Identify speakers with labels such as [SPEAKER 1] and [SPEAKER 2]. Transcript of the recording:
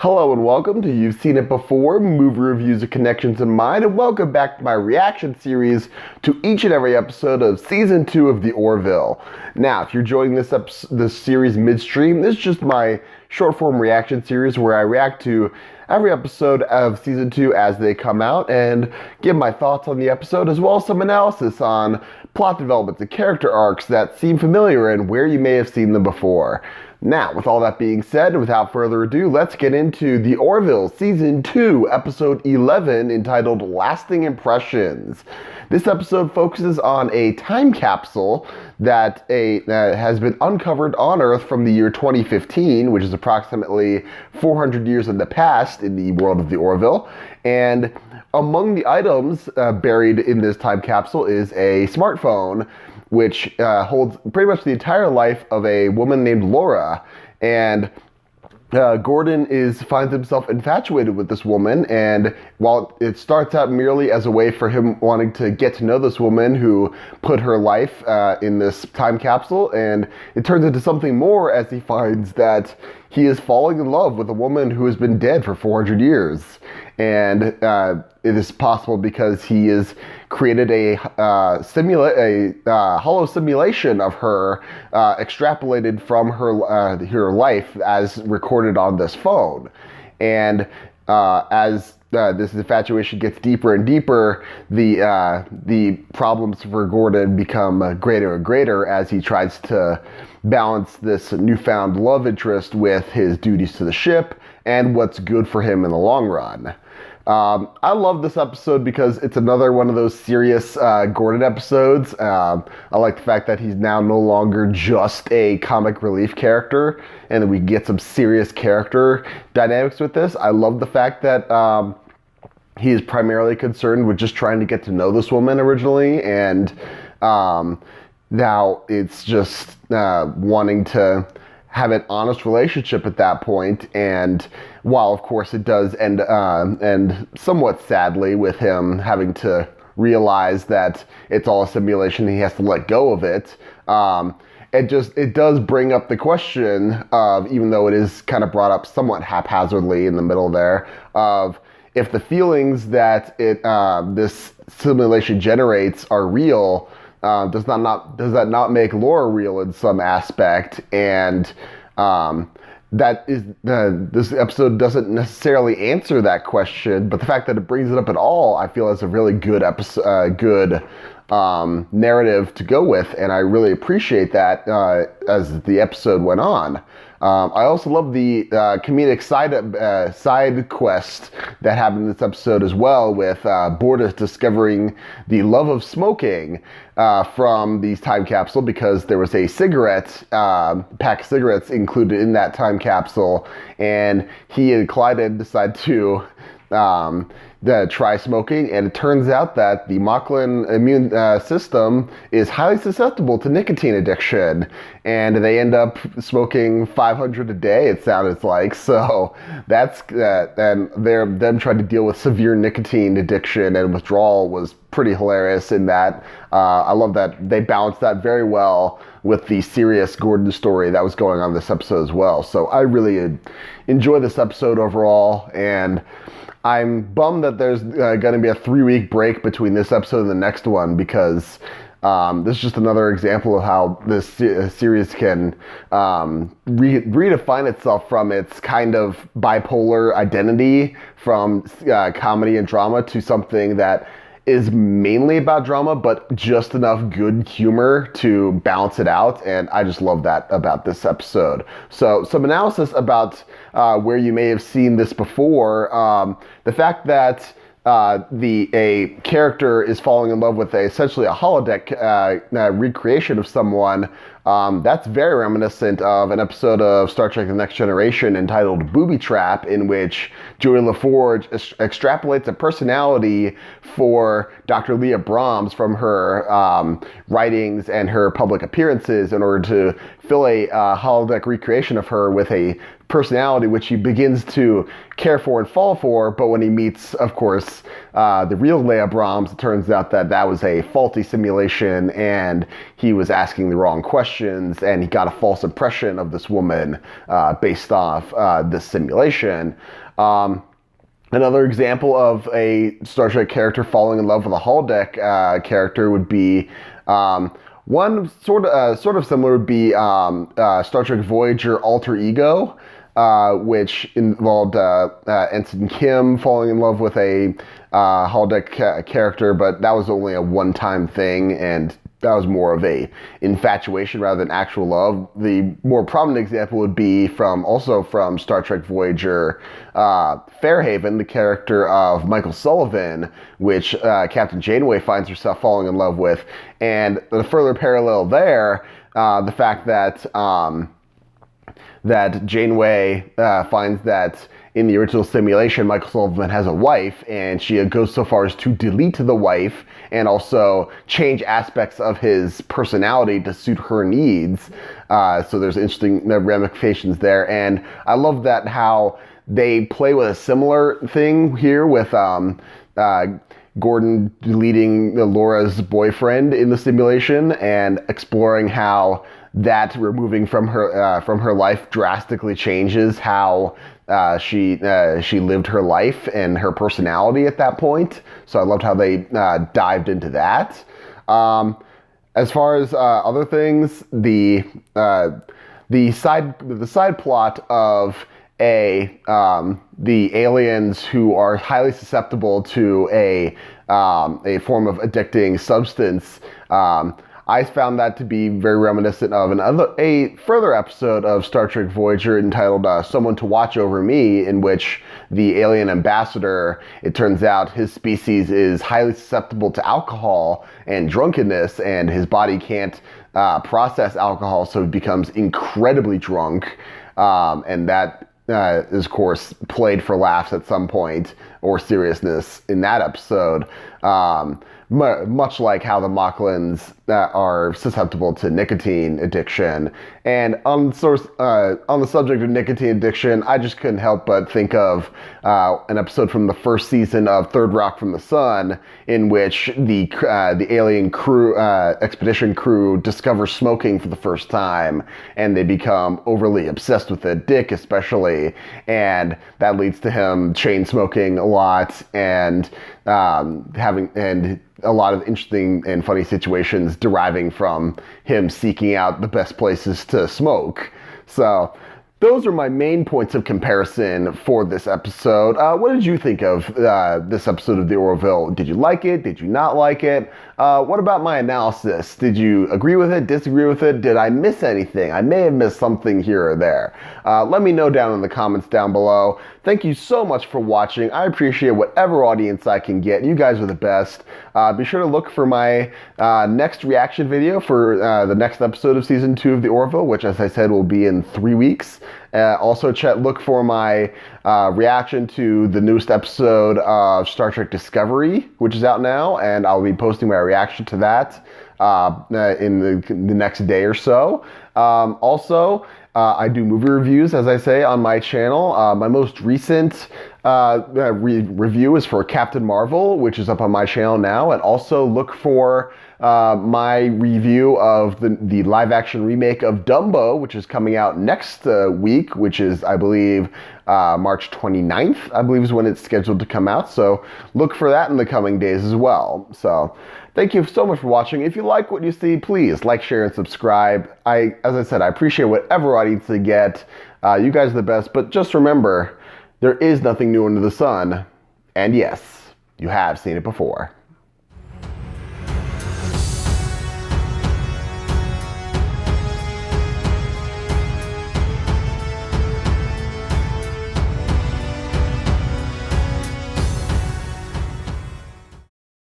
[SPEAKER 1] Hello and welcome to You've Seen It Before, movie reviews of Connections in Mind, and welcome back to my reaction series to each and every episode of Season 2 of The Orville. Now, if you're joining this series midstream, this is just my short-form reaction series where I react to every episode of Season 2 as they come out and give my thoughts on the episode, as well as some analysis on plot developments and character arcs that seem familiar and where you may have seen them before. Now, with all that being said, without further ado, let's get into The Orville Season 2, Episode 11, entitled Lasting Impressions. This episode focuses on a time capsule that has been uncovered on Earth from the year 2015, which is approximately 400 years in the past in the world of The Orville. And among the items buried in this time capsule is a smartphone, which holds pretty much the entire life of a woman named Laura. And Gordon finds himself infatuated with this woman, and while it starts out merely as a way for him wanting to get to know this woman who put her life in this time capsule, and it turns into something more as he finds that he is falling in love with a woman who has been dead for 400 years. And it is possible because he has created a hollow simulation of her, extrapolated from her life as recorded on this phone. And as this infatuation gets deeper and deeper, the problems for Gordon become greater and greater as he tries to balance this newfound love interest with his duties to the ship and what's good for him in the long run. I love this episode because it's another one of those serious Gordon episodes. I like the fact that he's now no longer just a comic relief character, and that we get some serious character dynamics with this. I love the fact that he is primarily concerned with just trying to get to know this woman originally, and now it's just wanting to have an honest relationship at that point. And while of course it does end somewhat sadly with him having to realize that it's all a simulation, he has to let go of it. It does bring up the question of, even though it is kind of brought up somewhat haphazardly in the middle there, of if the feelings that this simulation generates are real, does that not make Laura real in some aspect? And this episode doesn't necessarily answer that question, but the fact that it brings it up at all, I feel, is a really good narrative to go with, and I really appreciate that as the episode went on. I also love the comedic side quest that happened in this episode as well, with Bortus discovering the love of smoking from the time capsule, because there was a pack of cigarettes included in that time capsule, and he and Clyde decided to try smoking, and it turns out that the Moclan immune system is highly susceptible to nicotine addiction, and they end up smoking 500 a day, it sounded like. So that's and them trying to deal with severe nicotine addiction and withdrawal was pretty hilarious in that. I love that they balanced that very well with the serious Gordon story that was going on in this episode as well. So I really enjoy this episode overall, and I'm bummed that there's going to be a 3-week break between this episode and the next one, because this is just another example of how this series can redefine itself from its kind of bipolar identity from comedy and drama to something that is mainly about drama, but just enough good humor to balance it out. And I just love that about this episode. So some analysis about where you may have seen this before. The fact that a character is falling in love with essentially a holodeck recreation of someone, that's very reminiscent of an episode of Star Trek The Next Generation entitled Booby Trap, in which Joey LaForge extrapolates a personality for Dr. Leah Brahms from her writings and her public appearances in order to fill a holodeck recreation of her with a personality, which he begins to care for and fall for. But when he meets, of course, the real Leia Brahms, it turns out that that was a faulty simulation and he was asking the wrong questions and he got a false impression of this woman based off this simulation. Another example of a Star Trek character falling in love with a holodeck character would be one sort of similar would be Star Trek Voyager Alter Ego, which involved Ensign Kim falling in love with a holodeck character, but that was only a one-time thing, and that was more of a infatuation rather than actual love. The more prominent example would be also from Star Trek Voyager, Fairhaven, the character of Michael Sullivan, which Captain Janeway finds herself falling in love with. And the further parallel there, the fact that that Janeway finds that in the original simulation, Michael Sullivan has a wife, and she goes so far as to delete the wife and also change aspects of his personality to suit her needs. So there's interesting ramifications there. And I love that how they play with a similar thing here with Gordon deleting Laura's boyfriend in the simulation and exploring how that removing from her life drastically changes how she lived her life and her personality at that point. So I loved how they dived into that. As far as other things, the side plot of the aliens who are highly susceptible to a form of addicting substance. I found that to be very reminiscent of a further episode of Star Trek Voyager entitled Someone to Watch Over Me, in which the alien ambassador, it turns out his species is highly susceptible to alcohol and drunkenness, and his body can't process alcohol, so he becomes incredibly drunk. And that is, of course, played for laughs at some point, or seriousness in that episode. Much like how the Moclans are susceptible to nicotine addiction. And on the subject of nicotine addiction, I just couldn't help but think of an episode from the first season of Third Rock from the Sun, in which the alien crew, expedition crew, discovers smoking for the first time, and they become overly obsessed with it, Dick especially, and that leads to him chain smoking a lot and having a lot of interesting and funny situations deriving from him seeking out the best places to smoke. So those are my main points of comparison for this episode. What did you think of this episode of The Orville? Did you like it? Did you not like it? What about my analysis? Did you agree with it? Disagree with it? Did I miss anything? I may have missed something here or there. Let me know down in the comments down below. Thank you so much for watching. I appreciate whatever audience I can get. You guys are the best. Be sure to look for my next reaction video for the next episode of Season 2 of The Orville, which, as I said, will be in 3 weeks. Also, look for my reaction to the newest episode of Star Trek Discovery, which is out now, and I'll be posting my reaction to that in the next day or so. Also, I do movie reviews, as I say, on my channel. My most recent review is for Captain Marvel, which is up on my channel now. And also look for my review of the live-action remake of Dumbo, which is coming out next week, which is, I believe, March 29th, I believe is when it's scheduled to come out. So look for that in the coming days as well. So thank you so much for watching. If you like what you see, please like, share, and subscribe. As I said, I appreciate whatever audience you get. You guys are the best, but just remember, there is nothing new under the sun. And yes, you have seen it before.